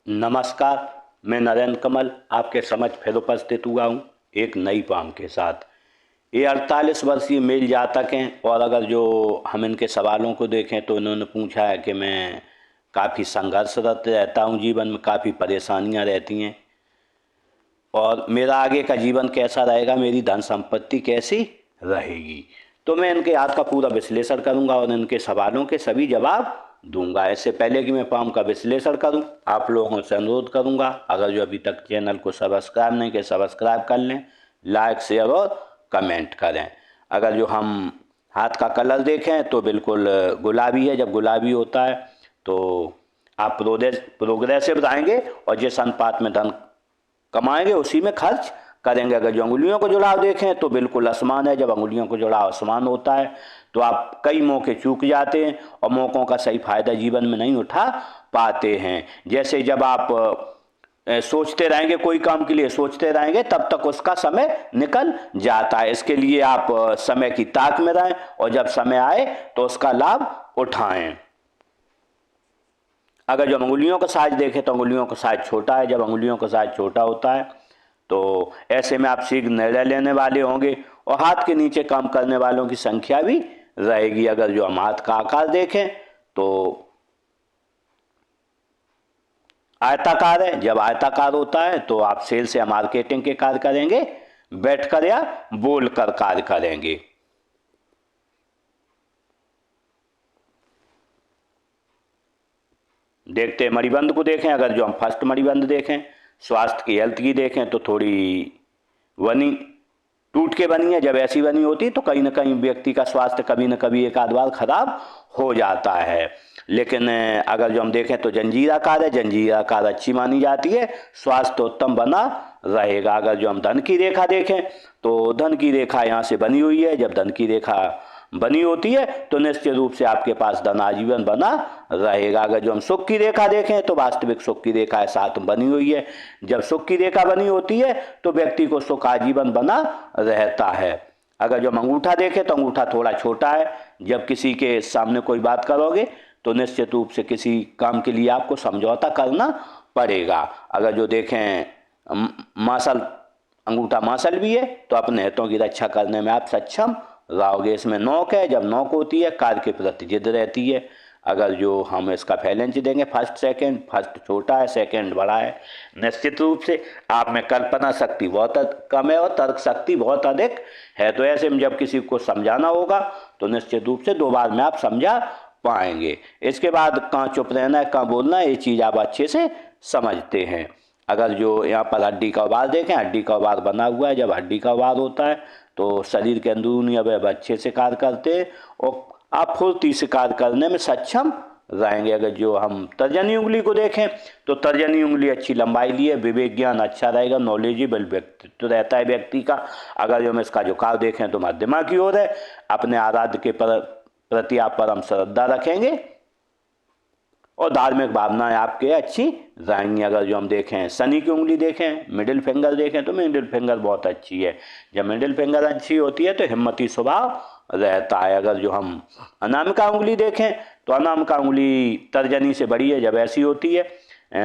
नमस्कार। मैं नरेंद्र कमल आपके समक्ष फिर उपस्थित हुआ हूँ एक नई पाम के साथ। ये 48 वर्षीय मेल जातक हैं और अगर जो हम इनके सवालों को देखें तो इन्होंने पूछा है कि मैं काफ़ी संघर्षरत रहता हूँ, जीवन में काफ़ी परेशानियाँ रहती हैं और मेरा आगे का जीवन कैसा रहेगा, मेरी धन संपत्ति कैसी रहेगी। तो मैं इनके आज का पूरा विश्लेषण करूंगा और इनके सवालों के सभी जवाब दूंगा। इससे पहले कि मैं पाम का विश्लेषण करूं, आप लोगों से अनुरोध करूंगा, अगर जो अभी तक चैनल को सब्सक्राइब नहीं किया सब्सक्राइब कर लें, लाइक शेयर और कमेंट करें। अगर जो हम हाथ का कलर देखें तो बिल्कुल गुलाबी है। जब गुलाबी होता है तो आप प्रोग्रेसिव रहेंगे और जिस अनुपात में धन कमाएंगे उसी में खर्च करेंगे। अगर जो अंगुलियों को जुड़ाव देखें तो बिल्कुल आसमान है। जब अंगुलियों को जुड़ाव आसमान होता है तो आप कई मौके चूक जाते हैं और मौक़ों का सही फायदा जीवन में नहीं उठा पाते हैं। जैसे जब आप सोचते रहेंगे, कोई काम के लिए सोचते रहेंगे, तब तक उसका समय निकल जाता है। इसके लिए आप समय की ताक में रहें और जब समय आए तो उसका लाभ उठाएं। अगर जो अंगुलियों का साइज देखें तो अंगुलियों का साइज छोटा है। जब अंगुलियों का साइज छोटा होता है तो ऐसे में आप शीघ्र निर्णय लेने वाले होंगे और हाथ के नीचे काम करने वालों की संख्या भी रहेगी। अगर जो हम हाथ का आकार देखें तो आयताकार है। जब आयताकार होता है तो आप सेल्स या मार्केटिंग के कार्य करेंगे, बैठकर या बोलकर कार्य करेंगे। देखते हैं मणिबंध को देखें। अगर जो हम फर्स्ट मणिबंध देखें, स्वास्थ्य की हेल्थ की देखें तो थोड़ी बनी टूट के बनी है। जब ऐसी बनी होती तो कहीं ना कहीं व्यक्ति का स्वास्थ्य कभी ना कभी एक आध बार खराब हो जाता है। लेकिन अगर जो हम देखें तो जंजीराकार है। जंजीराकार अच्छी मानी जाती है, स्वास्थ्य उत्तम बना रहेगा। अगर जो हम धन की रेखा देखें तो धन की रेखा यहाँ से बनी हुई है। जब धन की रेखा बनी होती है तो निश्चित रूप से आपके पास धन आजीवन बना रहेगा। अगर जो हम सुख की रेखा देखें तो वास्तविक सुख की रेखा साथ में बनी हुई है। जब सुख की रेखा बनी होती है तो व्यक्ति को सुख आजीवन बना रहता है। अगर जो हम अंगूठा देखें तो अंगूठा थोड़ा छोटा है। जब किसी के सामने कोई बात करोगे तो निश्चित रूप से किसी काम के लिए आपको समझौता करना पड़ेगा। अगर जो देखें मासल, अंगूठा मासल भी है तो अपने हितों की रक्षा करने में आप सक्षम रहोगे। इसमें नोक है। जब नोक होती है कार्य के प्रति जिद रहती है। अगर जो हम इसका फैलेंस देंगे फर्स्ट सेकंड, फर्स्ट छोटा है, सेकंड बड़ा है। निश्चित रूप से आप में कल्पना शक्ति बहुत कम है और तर्क शक्ति बहुत अधिक है। तो ऐसे में जब किसी को समझाना होगा तो निश्चित रूप से 2 बार में आप समझा पाएंगे। इसके बाद कहाँ चुप रहना है, कहाँ बोलना है, ये चीज़ आप अच्छे से समझते हैं। अगर जो यहाँ पर हड्डी का वार देखें, हड्डी का वार बना हुआ है। जब हड्डी का वार होता है तो शरीर के अंदरूनी अवयव अच्छे से कार्य करते हैं और आप फुर्ती से कार्य करने में सक्षम रहेंगे। अगर जो हम तर्जनी उंगली को देखें तो तर्जनी उंगली अच्छी लंबाई लिए, विवेक ज्ञान अच्छा रहेगा, नॉलेजेबल व्यक्तित्व रहता है व्यक्ति का। अगर जो हम इसका झुकाव देखें तो मध्यमा की ओर है। अपने आराध्य के प्रति आप परम श्रद्धा रखेंगे और धार्मिक भावनाएं आपके अच्छी रहेंगी। अगर जो हम देखें शनि की उंगली देखें, मिडिल फिंगर देखें तो मिडिल फिंगर बहुत अच्छी है। जब मिडिल फिंगर अच्छी होती है तो हिम्मती स्वभाव रहता है। अगर जो हम अनामिका उंगली देखें तो अनामिका उंगली तर्जनी से बड़ी है। जब ऐसी होती है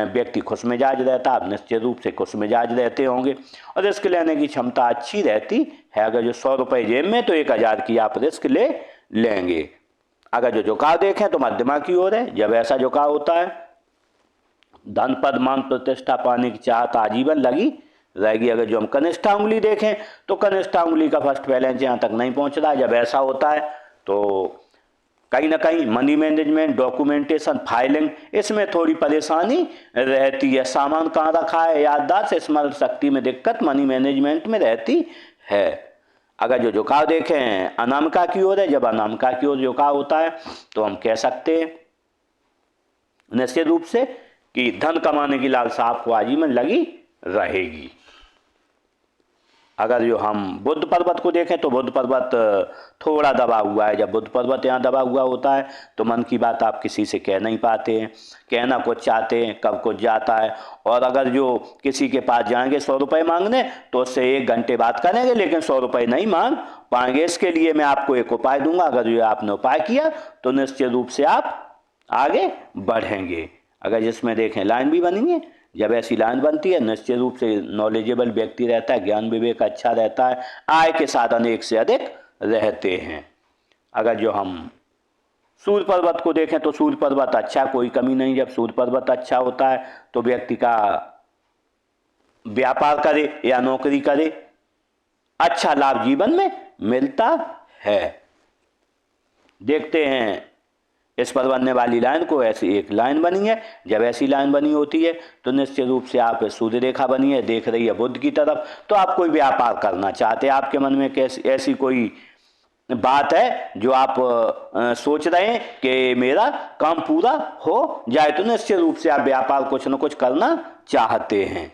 व्यक्ति खुश मिजाज रहता है। आप निश्चित रूप से खुश मिजाज रहते होंगे और रिस्क लेने की क्षमता अच्छी रहती है। अगर जो 100 रुपये जेब में तो 1000 की आप रिस्क ले लेंगे। अगर जो झुकाव देखें तो मध्यमा की ओर है। जब ऐसा झुकाव होता है धन पद मान प्रतिष्ठा पाने की चाहत आजीवन लगी रहेगी। अगर जो हम कनिष्ठा उंगली देखें तो कनिष्ठा उंगली का फर्स्ट बैलेंस यहाँ तक नहीं पहुँच रहा है। जब ऐसा होता है तो कहीं ना कहीं मनी मैनेजमेंट, डॉक्यूमेंटेशन, फाइलिंग, इसमें थोड़ी परेशानी रहती है। सामान कहाँ रखा है, याददाश्त, स्मरण शक्ति में दिक्कत मनी मैनेजमेंट में रहती है। अगर जो झुकाव देखें अनामिका की ओर है। जब अनामिका की ओर झुकाव होता है तो हम कह सकते हैं निश्चित रूप से कि धन कमाने की लालसा आपको आजीवन लगी रहेगी। अगर जो हम बुद्ध पर्वत को देखें तो बुद्ध पर्वत थोड़ा दबा हुआ है। जब बुद्ध पर्वत यहाँ दबा हुआ होता है तो मन की बात आप किसी से कह नहीं पाते हैं, कहना कुछ चाहते हैं कब कुछ जाता है। और अगर जो किसी के पास जाएंगे 100 रुपये मांगने तो उससे 1 घंटे बात करेंगे लेकिन 100 रुपये नहीं मांग पाएंगे। इसके लिए मैं आपको एक उपाय दूंगा। अगर जो आपने उपाय किया तो निश्चित रूप से आप आगे बढ़ेंगे। अगर जिसमें देखें लाइन भी बनी है, जब ऐसी लाइन बनती है निश्चित रूप से नॉलेजेबल व्यक्ति रहता है, ज्ञान विवेक अच्छा रहता है, आय के साधन एक से अधिक रहते हैं। अगर जो हम सूर्य पर्वत को देखें तो सूर्य पर्वत अच्छा, कोई कमी नहीं। जब सूर्य पर्वत अच्छा होता है तो व्यक्ति का व्यापार करे या नौकरी करे, अच्छा लाभ जीवन में मिलता है। देखते हैं इस पर बनने वाली लाइन को, ऐसी एक लाइन बनी है, जब ऐसी लाइन बनी होती है तो निश्चित रूप से आप सूर्य रेखा बनी है, देख रही है बुध की तरफ, तो आप कोई व्यापार करना चाहते हैं, आपके मन में कैसी ऐसी कोई बात है जो आप सोच रहे हैं कि मेरा काम पूरा हो जाए, तो निश्चित रूप से आप व्यापार कुछ न कुछ करना चाहते हैं।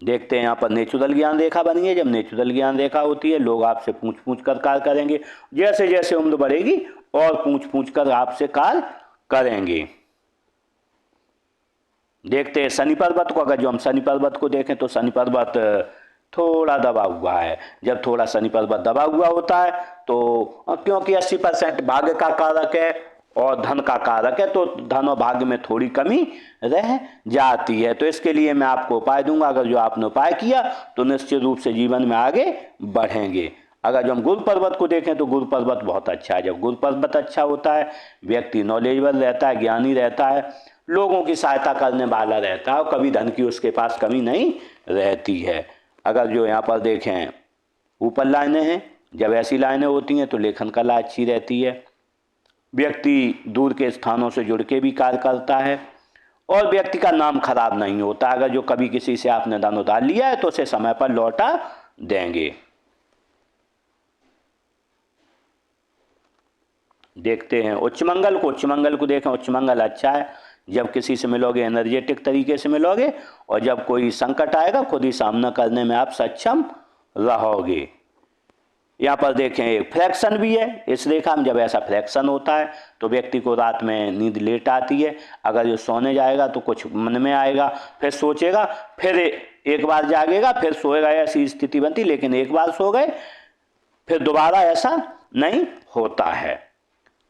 देखते हैं यहाँ पर नेचुरल ज्ञान रेखा बनी है, जब नेचुरल ज्ञान रेखा होती है लोग आपसे पूछ पूछ कर कार्य करेंगे, जैसे जैसे उम्र बढ़ेगी और पूछ पूछ कर आपसे कार्य करेंगे। देखते हैं शनि पर्वत को, अगर जो हम शनि पर्वत को देखें तो शनि पर्वत थोड़ा दबा हुआ है। जब थोड़ा शनि पर्वत दबा हुआ होता है तो क्योंकि 80% भाग्य का कारक है और धन का कारक है, तो धन और भाग्य में थोड़ी कमी रह जाती है। तो इसके लिए मैं आपको उपाय दूंगा, अगर जो आपने उपाय किया तो निश्चित रूप से जीवन में आगे बढ़ेंगे। अगर जो हम गुरु पर्वत को देखें तो गुरु पर्वत बहुत अच्छा है। जब गुरु पर्वत अच्छा होता है व्यक्ति नॉलेजेबल रहता है, ज्ञानी रहता है, लोगों की सहायता करने वाला रहता है और कभी धन की उसके पास कमी नहीं रहती है। अगर जो यहाँ पर देखें ऊपर लाइनें हैं, जब ऐसी लाइनें होती हैं तो लेखन कला अच्छी रहती है, व्यक्ति दूर के स्थानों से जुड़ के भी कार्य करता है और व्यक्ति का नाम खराब नहीं होता। अगर जो कभी किसी से आपने दान उधार लिया है तो उसे समय पर लौटा देंगे। देखते हैं उच्च मंगल को, उच्च मंगल को देखें, उच्च मंगल अच्छा है। जब किसी से मिलोगे एनर्जेटिक तरीके से मिलोगे और जब कोई संकट आएगा खुद ही सामना करने में आप सक्षम रहोगे। यहाँ पर देखें एक फ्रैक्शन भी है इस रेखा में, जब ऐसा फ्रैक्शन होता है तो व्यक्ति को रात में नींद लेट आती है। अगर जो सोने जाएगा तो कुछ मन में आएगा, फिर सोचेगा, फिर एक बार जागेगा, फिर सोएगा, ऐसी स्थिति बनती। लेकिन एक बार सो गए फिर दोबारा ऐसा नहीं होता है।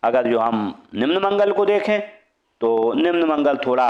अगर जो हम निम्न मंगल को देखें तो निम्न मंगल थोड़ा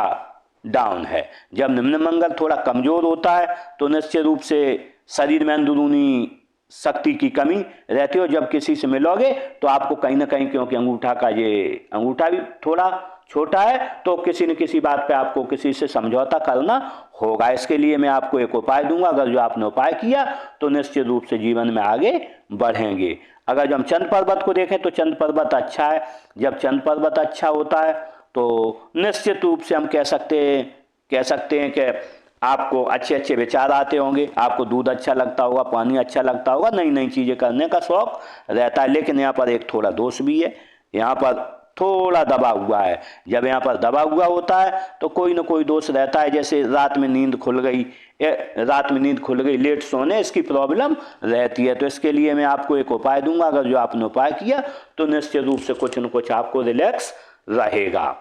डाउन है। जब निम्न मंगल थोड़ा कमजोर होता है तो निश्चित रूप से शरीर में अंदरूनी शक्ति की कमी रहती है। जब किसी से मिलोगे तो आपको कहीं ना कहीं, क्योंकि अंगूठा का ये अंगूठा भी थोड़ा छोटा है, तो किसी न किसी बात पे आपको किसी से समझौता करना होगा। इसके लिए मैं आपको एक उपाय दूंगा, अगर जो आपने उपाय किया तो निश्चित रूप से जीवन में आगे बढ़ेंगे। अगर जब हम चंद्र पर्वत को देखें तो चंद्र पर्वत अच्छा है। जब चंद्र पर्वत अच्छा होता है तो निश्चित रूप से हम कह सकते हैं कि आपको अच्छे अच्छे विचार आते होंगे, आपको दूध अच्छा लगता होगा, पानी अच्छा लगता होगा, नई नई चीज़ें करने का शौक रहता है। लेकिन यहाँ पर एक थोड़ा दोष भी है, यहाँ पर थोड़ा दबा हुआ है। जब यहाँ पर दबा हुआ होता है तो कोई ना कोई दोष रहता है, जैसे रात में नींद खुल गई, लेट सोने, इसकी प्रॉब्लम रहती है। तो इसके लिए मैं आपको एक उपाय दूंगा, अगर जो आपने उपाय किया तो निश्चित रूप से कुछ न कुछ आपको रिलैक्स रहेगा।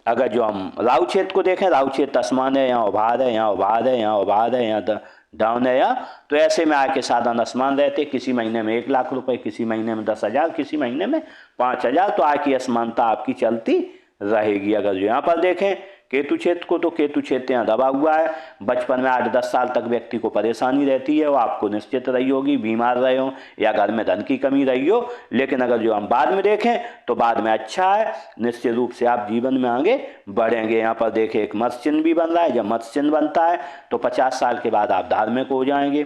अगर जो हम राहु क्षेत्र को देखें, राहु क्षेत्र आसमान है, यहाँ उभार है, यहाँ उभार है, यहाँ उभार है, यहाँ डाउन है, तो ऐसे में आय के साधन आसमान रहते। किसी महीने में 1 लाख रुपए, किसी महीने में 10,000, किसी महीने में 5,000, तो आय की असमानता आपकी चलती रहेगी। अगर जो यहाँ पर देखें केतु क्षेत्र को, तो केतु क्षेत्र यहाँ दबा हुआ है। बचपन में 8-10 साल तक व्यक्ति को परेशानी रहती है, वो आपको निश्चित रही होगी, बीमार रहे हो या घर में धन की कमी रही हो। लेकिन अगर जो हम बाद में देखें तो बाद में अच्छा है, निश्चित रूप से आप जीवन में आगे बढ़ेंगे। यहाँ पर देखें एक मत्स्य चिन्ह भी बन रहा है। जब मत्स्य चिन्ह बनता है तो 50 साल के बाद आप धार्मिक हो जाएंगे।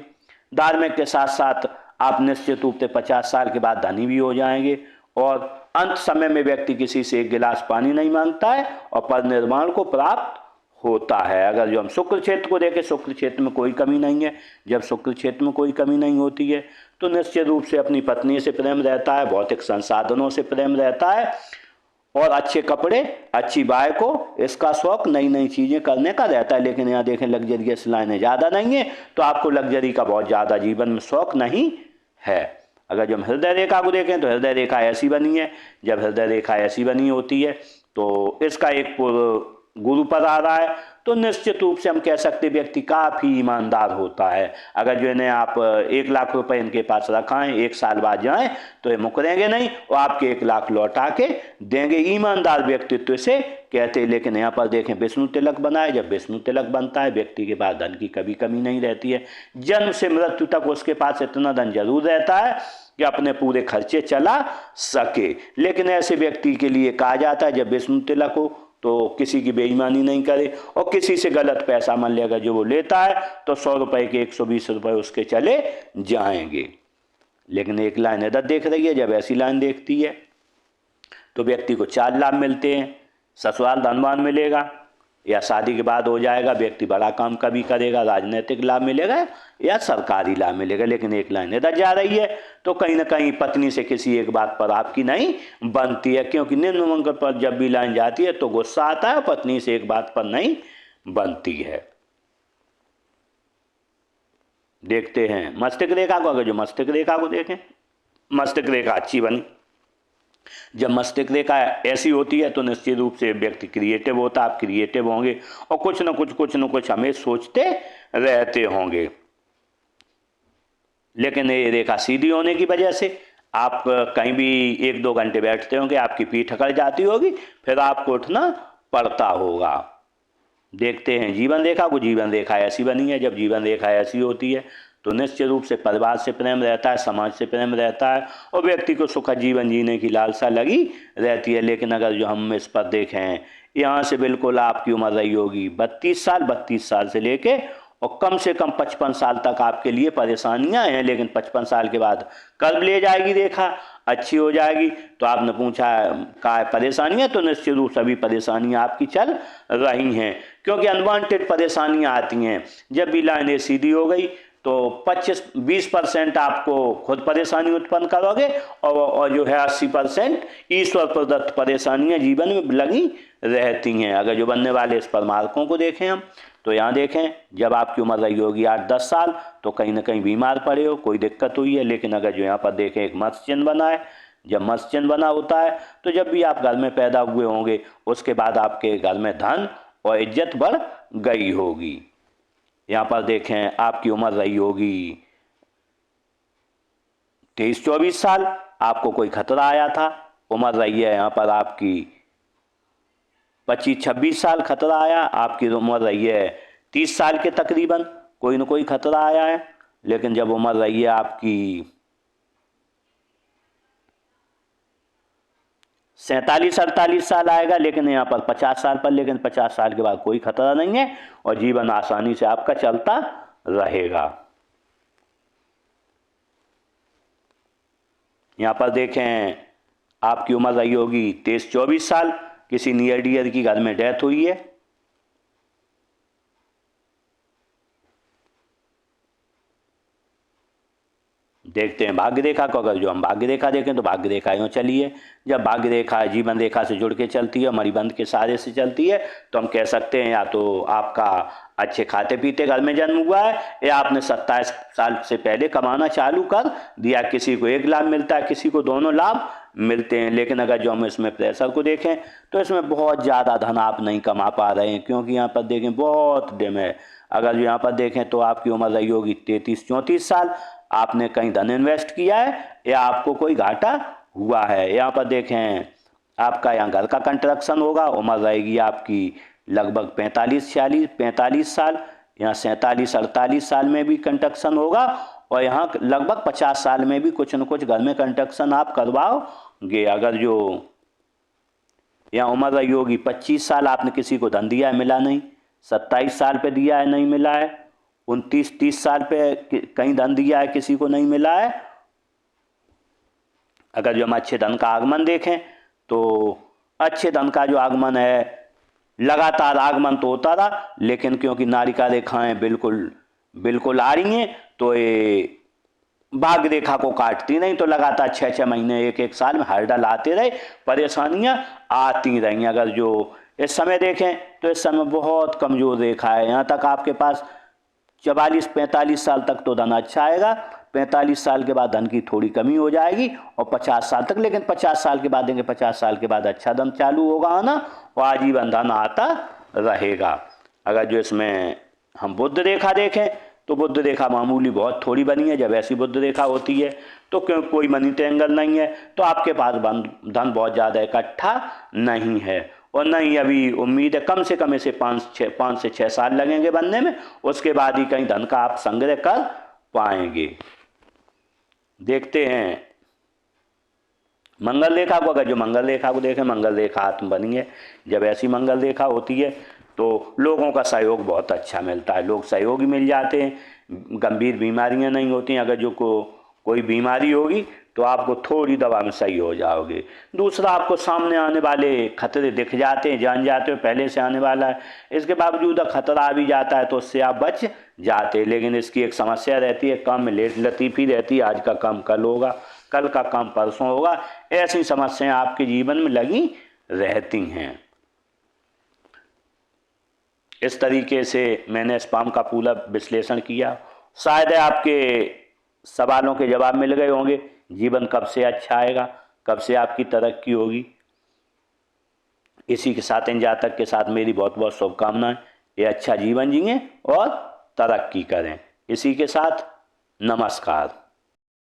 धार्मिक के साथ साथ आप निश्चित रूप से 50 साल के बाद धनी भी हो जाएंगे और अंत समय में व्यक्ति किसी से 1 गिलास पानी नहीं मांगता है और पद निर्माण को प्राप्त होता है। अगर जो हम शुक्र क्षेत्र को देखें, शुक्र क्षेत्र में कोई कमी नहीं है। जब शुक्र क्षेत्र में कोई कमी नहीं होती है तो निश्चित रूप से अपनी पत्नी से प्रेम रहता है, भौतिक संसाधनों से प्रेम रहता है और अच्छे कपड़े, अच्छी बाय को, इसका शौक, नई नई चीज़ें करने का रहता है। लेकिन यहाँ देखें लग्जरियस लाइनें ज़्यादा नहीं है, तो आपको लग्जरी का बहुत ज़्यादा जीवन में शौक नहीं है। अगर जब हम हृदय रेखा को देखें तो हृदय रेखा ऐसी बनी है। जब हृदय रेखा ऐसी बनी होती है तो इसका एक गुरु पर आ रहा है, तो निश्चित रूप से हम कह सकते व्यक्ति काफ़ी ईमानदार होता है। अगर जो इन्हें आप 1 लाख रुपए इनके पास रखाएं, 1 साल बाद जाएं तो ये मुकरेंगे नहीं और आपके 1 लाख लौटा के देंगे। ईमानदार व्यक्तित्व से कहते हैं। लेकिन यहाँ पर देखें विष्णु तिलक बना है। जब विष्णु तिलक बनता है व्यक्ति के पास धन की कभी कमी नहीं रहती है। जन्म से मृत्यु तक उसके पास इतना धन जरूर रहता है कि अपने पूरे खर्चे चला सके। लेकिन ऐसे व्यक्ति के लिए कहा जाता है जब विष्णु तिलक हो तो किसी की बेईमानी नहीं करे और किसी से गलत पैसा मान लेगा। जो वो लेता है तो 100 रुपए के 120 रुपए उसके चले जाएंगे। लेकिन एक लाइन इधर देख रही है, जब ऐसी लाइन देखती है तो व्यक्ति को 4 लाभ मिलते हैं। ससुराल धनवान मिलेगा, या शादी के बाद हो जाएगा, व्यक्ति बड़ा काम कभी करेगा, राजनीतिक लाभ मिलेगा या सरकारी लाभ मिलेगा। लेकिन एक लाइन इधर जा रही है तो कहीं ना कहीं पत्नी से किसी एक बात पर आपकी नहीं बनती है, क्योंकि निम्न मंगल पर जब भी लाइन जाती है तो गुस्सा आता है, पत्नी से एक बात पर नहीं बनती है। देखते हैं मस्तिष्क रेखा को। अगर जो मस्तिष्क रेखा को देखें, मस्तिष्क रेखा अच्छी बनी। जब मस्तिष्क रेखा ऐसी होती है तो निश्चित रूप से व्यक्ति क्रिएटिव होता है। आप क्रिएटिव होंगे और कुछ न कुछ हमें सोचते रहते होंगे। लेकिन ये रेखा सीधी होने की वजह से आप कहीं भी 1-2 घंटे बैठते होंगे, आपकी पीठ अकड़ जाती होगी, फिर आपको उठना पड़ता होगा। देखते हैं जीवन रेखा को। जीवन रेखा ऐसी बनी है। जब जीवन रेखा ऐसी होती है तो निश्चित रूप से परिवार से प्रेम रहता है, समाज से प्रेम रहता है और व्यक्ति को सुखद जीवन जीने की लालसा लगी रहती है। लेकिन अगर जो हम इस पर देखें, यहाँ से बिल्कुल आपकी उम्र रही होगी 32 साल, 32 साल से लेके और कम से कम 55 साल तक आपके लिए परेशानियां हैं। लेकिन 55 साल के बाद कब ले जाएगी रेखा, अच्छी हो जाएगी। तो आपने पूछा क्या परेशानियां, तो निश्चित रूप सभी परेशानियां आपकी चल रही हैं, क्योंकि अनवांटेड परेशानियां आती हैं। जब भी लाइन सीधी हो गई तो 25-20% आपको खुद परेशानी उत्पन्न करोगे और जो है 80% ईश्वर प्रदत्त परेशानियां जीवन में लगी रहती हैं। अगर जो बनने वाले इस पर मार्कों को देखें हम, तो यहाँ देखें जब आपकी उम्र रही होगी 8-10 साल तो कहीं ना कहीं बीमार पड़े हो, कोई दिक्कत हुई है। लेकिन अगर जो यहाँ पर देखें एक मत्स्य चिन्ह बना है, जब मत्स्य चिन्ह बना होता है तो जब भी आप घर में पैदा हुए होंगे उसके बाद आपके घर में धन और इज्जत बढ़ गई होगी। यहाँ पर देखें आपकी उम्र रही होगी 23-24 साल, आपको कोई खतरा आया था। उम्र रही है यहाँ पर आपकी 25-26 साल, खतरा आया। आपकी उम्र रही है 30 साल के तकरीबन, कोई ना कोई खतरा आया है। लेकिन जब उम्र रही है आपकी 47-48 साल आएगा, लेकिन यहाँ पर 50 साल पर, लेकिन 50 साल के बाद कोई खतरा नहीं है और जीवन आसानी से आपका चलता रहेगा। यहाँ पर देखें आपकी उम्र रही होगी 23-24 साल, किसी नियर डियर की घर में डेथ हुई है। देखते हैं भाग्य रेखा को। अगर जो हम भाग्य रेखा देखें तो भाग्य रेखा यूँ चली है। जब भाग्य रेखा जीवन रेखा से जुड़ के चलती है, मणिबंध के सहारे से चलती है, तो हम कह सकते हैं या तो आपका अच्छे खाते पीते घर में जन्म हुआ है या आपने 27 साल से पहले कमाना चालू कर दिया। किसी को 1 लाभ मिलता है, किसी को दोनों लाभ मिलते हैं। लेकिन अगर जो हम इसमें प्रेशर को देखें तो इसमें बहुत ज़्यादा धन आप नहीं कमा पा रहे हैं, क्योंकि यहाँ पर देखें बहुत डिम है। अगर जो यहाँ पर देखें तो आपकी उम्र रही होगी 33-34 साल, आपने कहीं धन इन्वेस्ट किया है या आपको कोई घाटा हुआ है। यहाँ पर देखें आपका यहाँ घर का कंस्ट्रक्शन होगा, उम्र रहेगी आपकी लगभग 45 साल, यहाँ 47-48 साल में भी कंस्ट्रक्शन होगा और यहाँ लगभग 50 साल में भी कुछ न कुछ घर में कंस्ट्रक्शन आप करवाओगे। अगर जो यहाँ उम्र रही होगी 25 साल, आपने किसी को धन दिया है मिला नहीं, 27 साल पे दिया है नहीं मिला है, 29-30 साल पे कहीं धन दिया है किसी को नहीं मिला है। अगर जो हम अच्छे धन का आगमन देखें तो अच्छे धन का जो आगमन है लगातार आगमन तो होता रहा, लेकिन क्योंकि नारिका रेखाएं बिल्कुल आ रही हैं तो ये भाग्य रेखा को काटती नहीं, तो लगातार 6-6 महीने 1-1 साल में हर्डल आते रहे, परेशानियां आती रही। अगर जो इस समय देखें तो इस समय बहुत कमजोर रेखा है। यहाँ तक आपके पास 44-45 साल तक तो धन अच्छा आएगा, 45 साल के बाद धन की थोड़ी कमी हो जाएगी और 50 साल तक, लेकिन 50 साल के बाद देंगे, 50 साल के बाद अच्छा धन चालू होगा आना और आजीवन धन आता रहेगा। अगर जो इसमें हम बुध रेखा देखें तो बुध रेखा मामूली बहुत थोड़ी बनी है। जब ऐसी बुध रेखा होती है तो कोई मनी ट्रायंगल नहीं है, तो आपके पास धन बहुत ज़्यादा इकट्ठा नहीं है, और नहीं अभी उम्मीद है। कम से कम इसे 5 से 6 साल लगेंगे बनने में, उसके बाद ही कहीं धन का आप संग्रह कर पाएंगे। देखते हैं मंगल रेखा को। अगर जो मंगल रेखा को देखें, मंगल रेखा आत्म बनी है। जब ऐसी मंगल रेखा होती है तो लोगों का सहयोग बहुत अच्छा मिलता है, लोग सहयोगी मिल जाते हैं, गंभीर बीमारियां नहीं होती हैं। अगर जो कोई बीमारी होगी तो आपको थोड़ी दवा में सही हो जाओगे। दूसरा, आपको सामने आने वाले खतरे दिख जाते हैं, जान जाते हो पहले से आने वाला है, इसके बावजूद खतरा आ भी जाता है तो उससे आप बच जाते हैं। लेकिन इसकी एक समस्या रहती है, काम में लेट लतीफ़ी रहती है, आज का काम कल होगा, कल का काम परसों होगा, ऐसी समस्याएं आपके जीवन में लगी रहती हैं। इस तरीके से मैंने स्पाम का पूरा विश्लेषण किया। शायद आपके सवालों के जवाब मिल गए होंगे। जीवन कब से अच्छा आएगा, कब से आपकी तरक्की होगी। इसी के साथ इन जातक के साथ मेरी बहुत बहुत शुभकामनाएं। ये अच्छा जीवन जिएं और तरक्की करें। इसी के साथ नमस्कार।